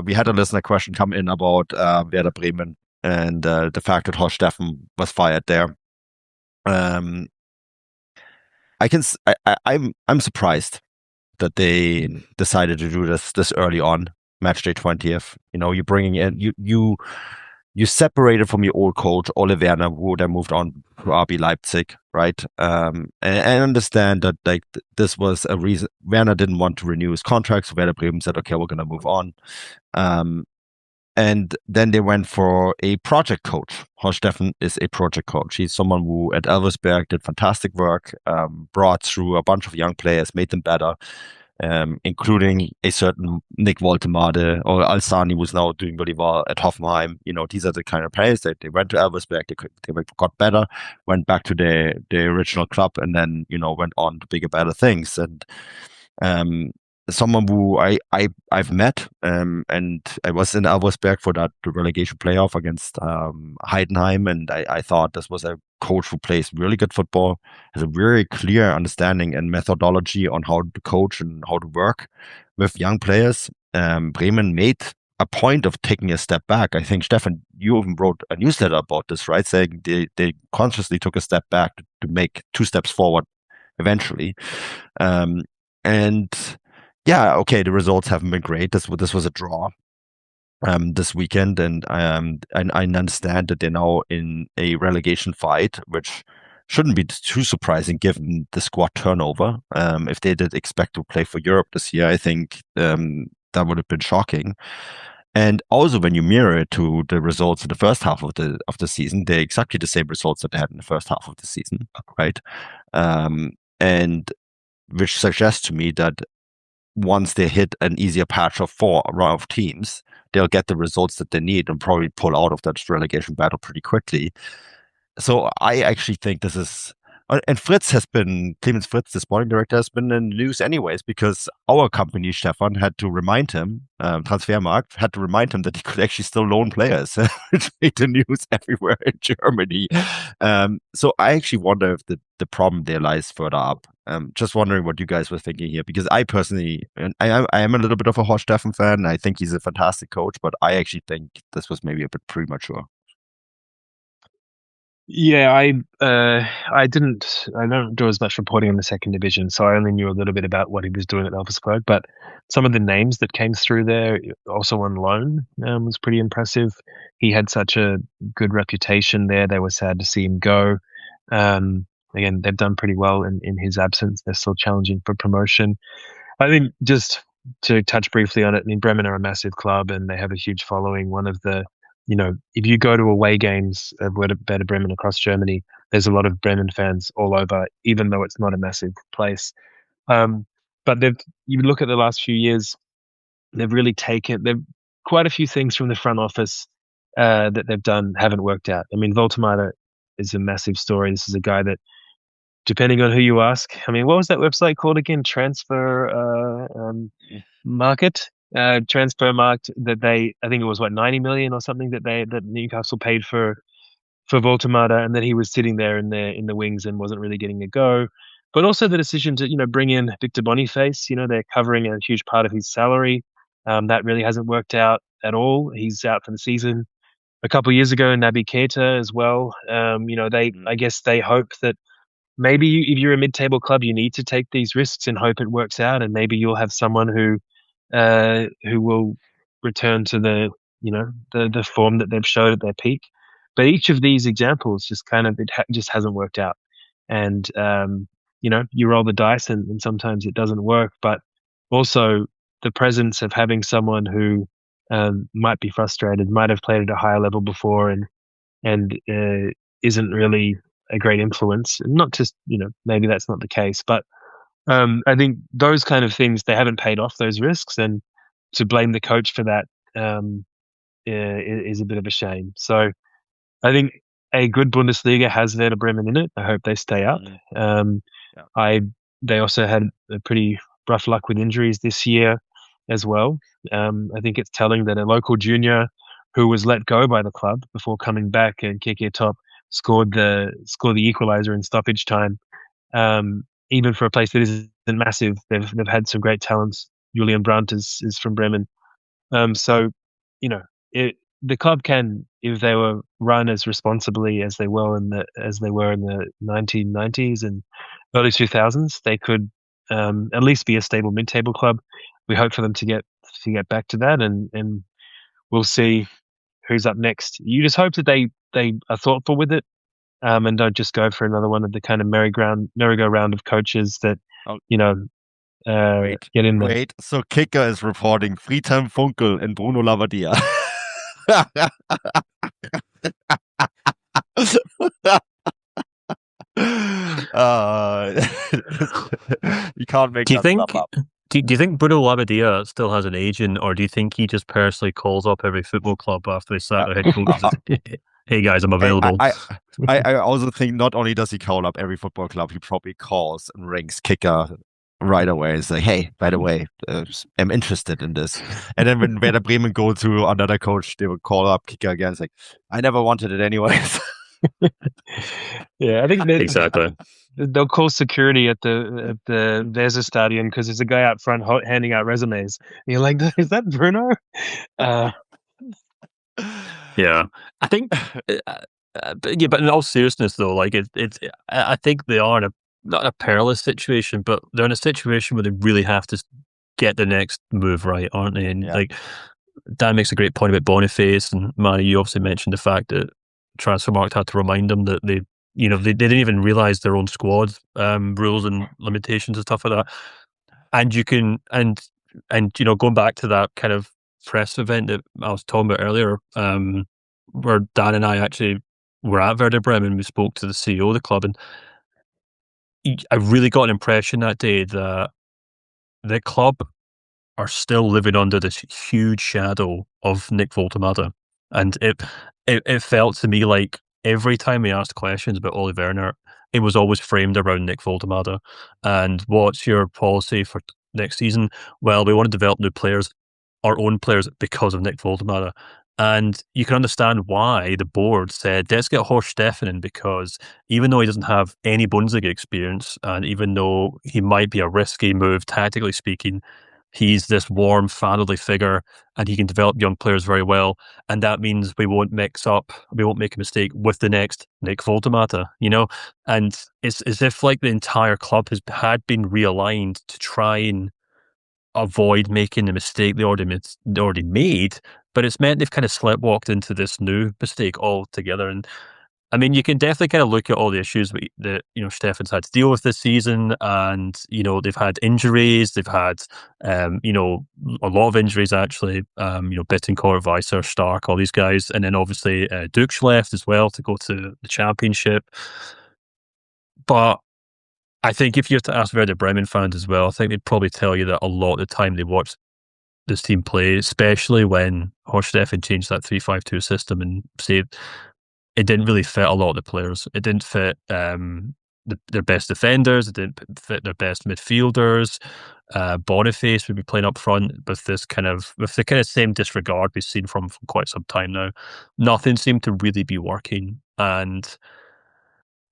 we had a listener question come in about Werder Bremen and the fact that Horst Steffen was fired there. Um, I'm surprised that they decided to do this early on, match day 20th. You're bringing in you separated from your old coach Ole Werner, who then moved on to RB Leipzig, right? And I understand that this was a reason Werner didn't want to renew his contract, so Werder Bremen said, "Okay, we're going to move on." Um, and then they went for a project coach. Horst Steffen is a project coach. He's someone who at Elversberg did fantastic work, brought through a bunch of young players, made them better, including a certain Nick Woltemade or Alsani, who's now doing really well at Hoffenheim. These are the kind of players that they went to Elversberg, they got better, went back to their original club, and then, went on to bigger, better things. And um, someone who I've met, and I was in Elversberg for that relegation playoff against Heidenheim, and I thought this was a coach who plays really good football, has a very clear understanding and methodology on how to coach and how to work with young players. Bremen made a point of taking a step back. I think, Stefan, you even wrote a newsletter about this, right? Saying they consciously took a step back to make two steps forward eventually. Um, and yeah, okay, the results haven't been great. This was a draw this weekend, and I understand that they're now in a relegation fight, which shouldn't be too surprising given the squad turnover. If they did expect to play for Europe this year, I think that would have been shocking. And also, when you mirror it to the results in the first half of the season, they're exactly the same results that they had in the first half of the season, right? And which suggests to me that once they hit an easier patch of four round of teams, they'll get the results that they need and probably pull out of that relegation battle pretty quickly. So I actually think this is, and Clemens Fritz, the sporting director, has been in the news anyways, because our company, Stefan, had to remind him, Transfermarkt, had to remind him that he could actually still loan players, which made the news everywhere in Germany. So I actually wonder if the problem there lies further up. Just wondering what you guys were thinking here, because I personally, and I am a little bit of a Horst Steffen fan. I think he's a fantastic coach, but I actually think this was maybe a bit premature. Yeah, I don't do as much reporting on the second division, so I only knew a little bit about what he was doing at Elversberg. But some of the names that came through there, also on loan, was pretty impressive. He had such a good reputation there. They were sad to see him go. Again, they've done pretty well in his absence. They're still challenging for promotion. I think just to touch briefly on it, I mean, Bremen are a massive club and they have a huge following. One of the, if you go to away games of Werder Bremen across Germany, there's a lot of Bremen fans all over, even though it's not a massive place. Um, but you look at the last few years, they've quite a few things from the front office that they've done haven't worked out. I mean, Woltemade is a massive story. This is a guy that, depending on who you ask, I mean, what was that website called again? Market, transfer market that I think it was what 90 million or something that Newcastle paid for Voltemada, and that he was sitting there in the wings and wasn't really getting a go. But also the decision to bring in Victor Boniface. They're covering a huge part of his salary. That really hasn't worked out at all. He's out for the season. A couple of years ago, Naby Keita as well. I guess they hope that maybe if you're a mid-table club, you need to take these risks and hope it works out, and maybe you'll have someone who will return to the form that they've showed at their peak. But each of these examples just just hasn't worked out, and you roll the dice, and sometimes it doesn't work. But also the presence of having someone who might be frustrated, might have played at a higher level before, and isn't really a great influence. Not just maybe that's not the case, but I think those kind of things, they haven't paid off those risks, and to blame the coach for that is a bit of a shame. So I think a good Bundesliga has Werder Bremen in it. I hope they stay up. Yeah. They also had a pretty rough luck with injuries this year as well. I think it's telling that a local junior who was let go by the club before coming back, and Keke Top scored the equalizer in stoppage time. Even for a place that isn't massive, they've had some great talents. Julian Brandt is from Bremen. So, you know, the club can, if they were run as responsibly as they were in the 1990s and early 2000s, they could at least be a stable mid-table club. We hope for them to get back to that, and we'll see who's up next. You just hope that they are thoughtful with it, and don't just go for another one of the kind of merry-go-round of coaches that, Oh, you know, wait, get in there. wait. So Kicker is reporting Friedhelm Funkel and Bruno Labbadia. uh, you can't make Do you that stuff think? up. Do you think Bruno Labbadia still has an agent, or do you think he just personally calls up every football club after they sack their head coach and says, "Hey guys, I'm available"? I also think not only does he call up every football club, he probably calls and rings Kicker right away and say, "Hey, by the way, I'm interested in this." And then when Werder Bremen go to another coach, they would call up Kicker again. It's like, "I never wanted it anyways." Yeah, I think Exactly. they'll call security at the Weserstadion because there's a guy out front handing out resumes. And you're like, is that Bruno? Yeah, I think. But in all seriousness, though, like I think they are in not a perilous situation, but they're in a situation where they really have to get the next move right, aren't they? And Yeah. like Dan makes a great point about Boniface, and Manny, you obviously mentioned the fact that Transfermarkt had to remind them that they didn't even realize their own squad rules and limitations and stuff like that. And you can going back to that kind of press event that I was talking about earlier, where Dan and I actually were at Werder Bremen. We spoke to the CEO of the club, and I really got an impression that day that the club are still living under this huge shadow of Nick Woltemade. And it felt to me like every time we asked questions about Ole Werner, it was always framed around Nick Woltemade. And what's your policy for next season? Well, we want to develop new players, our own players, because of Nick Woltemade. And you can understand why the board said, let's get Horst Steffen in, because even though he doesn't have any Bundesliga experience, and even though he might be a risky move, tactically speaking, he's this warm, fatherly figure, and he can develop young players very well. And that means we won't make a mistake with the next Nick Woltemade, And it's as if like the entire club had been realigned to try and avoid making the mistake they already made, but it's meant they've kind of sleptwalked into this new mistake altogether. And I mean, you can definitely kind of look at all the issues that Steffen's had to deal with this season, and they've had injuries, they've had a lot of injuries actually. Bittencourt, Weiser, Stark, all these guys, and then obviously Dukes left as well to go to the Championship. But I think if you have to ask Werder Bremen fans as well, I think they'd probably tell you that a lot of the time they watch this team play, especially when Horst Steffen changed that 3-5-2 system, and say it didn't really fit a lot of the players. It didn't fit their best defenders. It didn't fit their best midfielders. Boniface would be playing up front with the kind of same disregard we've seen from quite some time now. Nothing seemed to really be working, and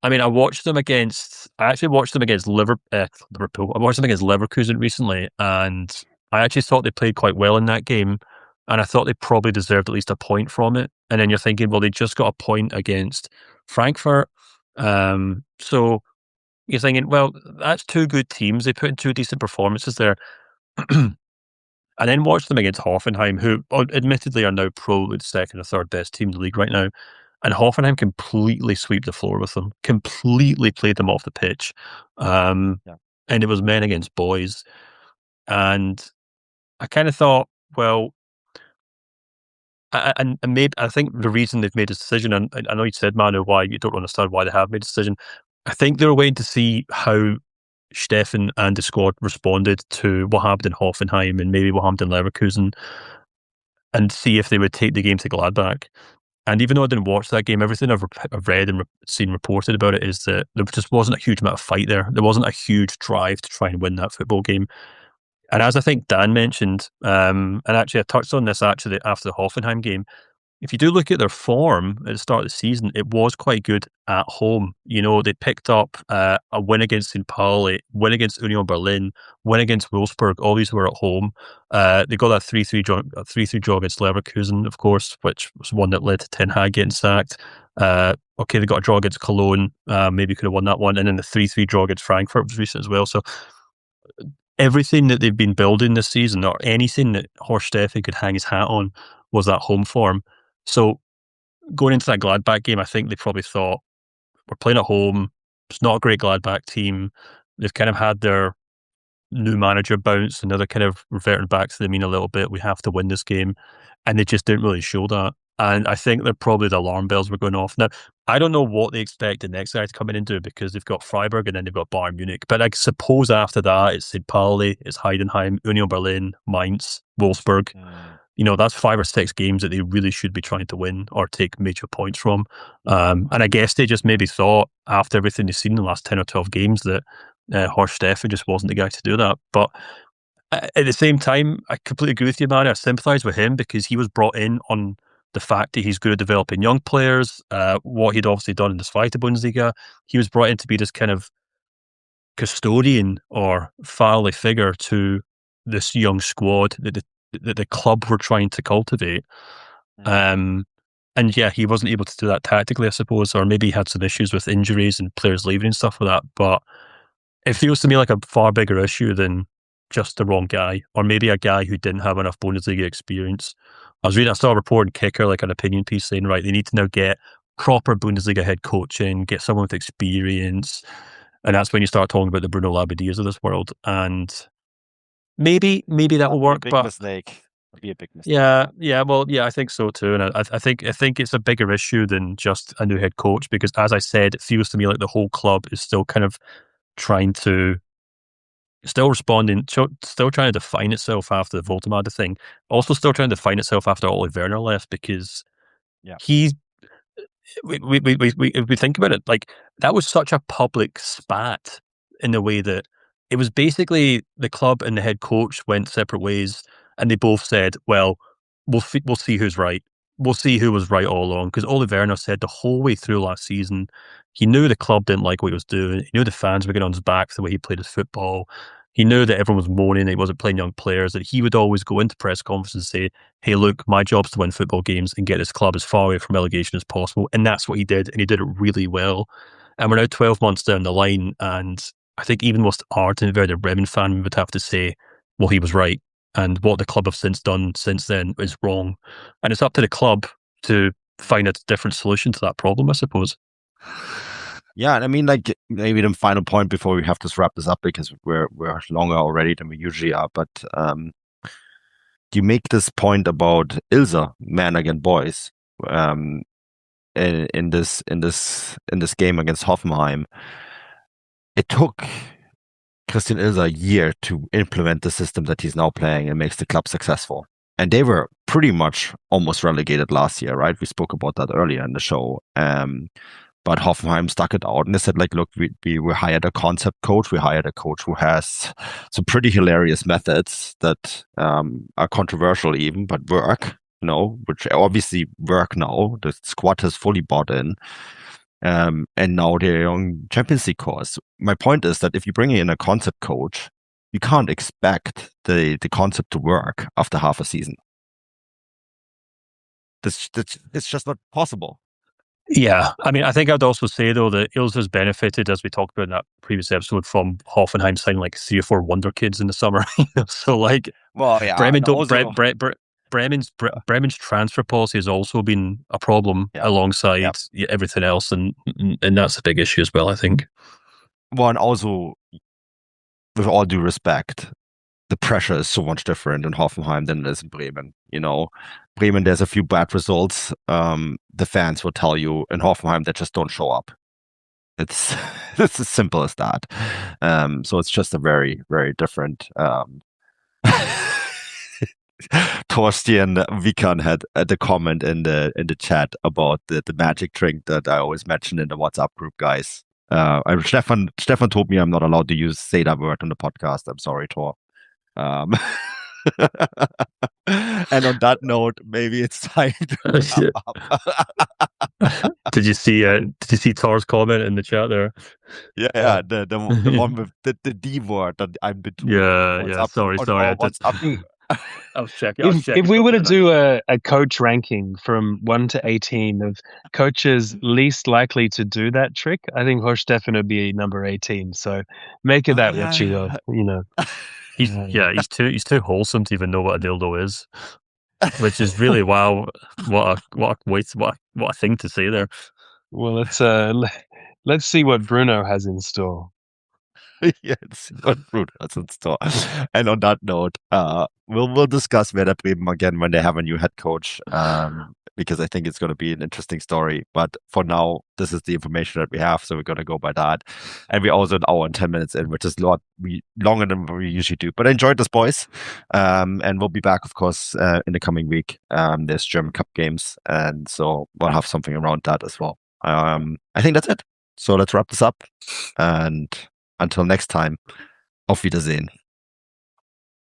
I mean, I actually watched them against Liverpool. I watched them against Leverkusen recently, and I actually thought they played quite well in that game, and I thought they probably deserved at least a point from it. And then you're thinking, well, they just got a point against Frankfurt. So you're thinking, well, that's two good teams. They put in two decent performances there. And then watch them against Hoffenheim, who admittedly are now probably the second or third best team in the league right now. And Hoffenheim completely sweep the floor with them, completely played them off the pitch. And it was men against boys. And I kind of thought, well, and maybe I think the reason they've made this decision, and I know you said, Manu, why you don't understand why they have made a decision. I think they were waiting to see how Steffen and the squad responded to what happened in Hoffenheim and maybe what happened in Leverkusen, and see if they would take the game to Gladbach. And even though I didn't watch that game, everything I've read and seen reported about it is that there just wasn't a huge amount of fight there. There wasn't a huge drive to try and win that football game. And as I think Dan mentioned, and actually I touched on this actually after the Hoffenheim game, if you do look at their form at the start of the season, it was quite good at home. They picked up a win against St. Pauli, win against Union Berlin, win against Wolfsburg. All these were at home. They got that 3-3 draw against Leverkusen, of course, which was one that led to Ten Hag getting sacked. Okay, they got a draw against Cologne. Maybe could have won that one. And then the 3-3 draw against Frankfurt was recent as well. So everything that they've been building this season, or anything that Horst Steffen could hang his hat on, was that home form. So going into that Gladbach game, I think they probably thought, we're playing at home. It's not a great Gladbach team. They've kind of had their new manager bounce, and now they're kind of reverting back to the mean a little bit. We have to win this game. And they just didn't really show that. And I think they're probably the alarm bells were going off. Now, I don't know what they expect the next guy to come in and do, because they've got Freiburg and then they've got Bayern Munich. But I suppose after that, it's St. Pauli, it's Heidenheim, Union Berlin, Mainz, Wolfsburg. That's 5 or 6 games that they really should be trying to win or take major points from. And I guess they just maybe thought, after everything they've seen in the last 10 or 12 games, that Horst Steffen just wasn't the guy to do that. But at the same time, I completely agree with you, man. I sympathise with him because he was brought in on the fact that he's good at developing young players, what he'd obviously done in the Zweite Bundesliga. He was brought in to be this kind of custodian or fatherly figure to this young squad that the club were trying to cultivate. And yeah, he wasn't able to do that tactically, I suppose, or maybe he had some issues with injuries and players leaving and stuff like that. But it feels to me like a far bigger issue than just the wrong guy, or maybe a guy who didn't have enough Bundesliga experience. I saw a report in Kicker, like an opinion piece saying, right, they need to now get proper Bundesliga head coaching, get someone with experience. And that's when you start talking about the Bruno Labbaδιas of this world. And maybe that will work. Big mistake. It'd be a big mistake. Yeah. Well, yeah, I think so too. And I think it's a bigger issue than just a new head coach, because as I said, it feels to me like the whole club is still kind of still responding, still trying to define itself after the Woltemade thing. Also still trying to define itself after Ole Werner left, because we think about it, like, that was such a public spat in the way that it was basically the club and the head coach went separate ways, and they both said, well, we'll see who's right. We'll see who was right all along, because Ole Werner said the whole way through last season, he knew the club didn't like what he was doing. He knew the fans were getting on his back for the way he played his football. He knew that everyone was moaning that he wasn't playing young players, that he would always go into press conferences and say, hey, look, my job's to win football games and get this club as far away from relegation as possible. And that's what he did, and he did it really well. And we're now 12 months down the line, and I think even most ardent Werder Bremen fan would have to say, well, he was right. And what the club have done since then is wrong. And it's up to the club to find a different solution to that problem, I suppose. Yeah, I mean, like, maybe the final point before we have to wrap this up, because we're longer already than we usually are. But you make this point about Ilse, man against boys, in this game against Hoffenheim. It took Christian Ilse a year to implement the system that he's now playing and makes the club successful. And they were pretty much almost relegated last year, right? We spoke about that earlier in the show. But Hoffenheim stuck it out, and they said, like, look, we hired a concept coach. We hired a coach who has some pretty hilarious methods that are controversial even, but work, which obviously work now. The squad has fully bought in. And now they're on Champions League course. My point is that if you bring in a concept coach, you can't expect the concept to work after half a season. It's just not possible. Yeah, I mean, I think I'd also say, though, that Ilse has benefited, as we talked about in that previous episode, from Hoffenheim signing like 3 or 4 wonder kids in the summer. So, like, well, yeah, Bremen Bremen's transfer policy has also been a problem alongside everything else, and that's a big issue as well, I think. Well, and also, with all due respect, the pressure is so much different in Hoffenheim than it is in Bremen. Bremen, there's a few bad results. The fans will tell you. In Hoffenheim, they just don't show up. It's as simple as that. So it's just a very, very different. Torsten Wikan had the comment in the chat about the magic drink that I always mention in the WhatsApp group, guys. Stefan told me I'm not allowed to say that word on the podcast. I'm sorry, Tor. And on that note, maybe it's time to wrap up. Did you see Thor's comment in the chat there? Yeah, the one with the D word that I'm between. Yeah. Sorry. What's up? I'll check. If we were to do a coach ranking from 1 to 18 of coaches least likely to do that trick, I think Horst Steffen would be number 18. So make it that, Richie. He's too wholesome to even know what a dildo is, which is really wow. What a thing to say there. Well, let's see what Bruno has in store. Yes, what Bruno has in store. And on that note, we'll discuss Werder Bremen again when they have a new head coach, because I think it's going to be an interesting story. But for now, this is the information that we have, so we're going to go by that. And we're also an hour and 10 minutes in, which is longer than we usually do. But I enjoyed this, boys. And we'll be back, of course, in the coming week. There's German Cup games, and so we'll have something around that as well. I think that's it. So let's wrap this up. And until next time, auf Wiedersehen.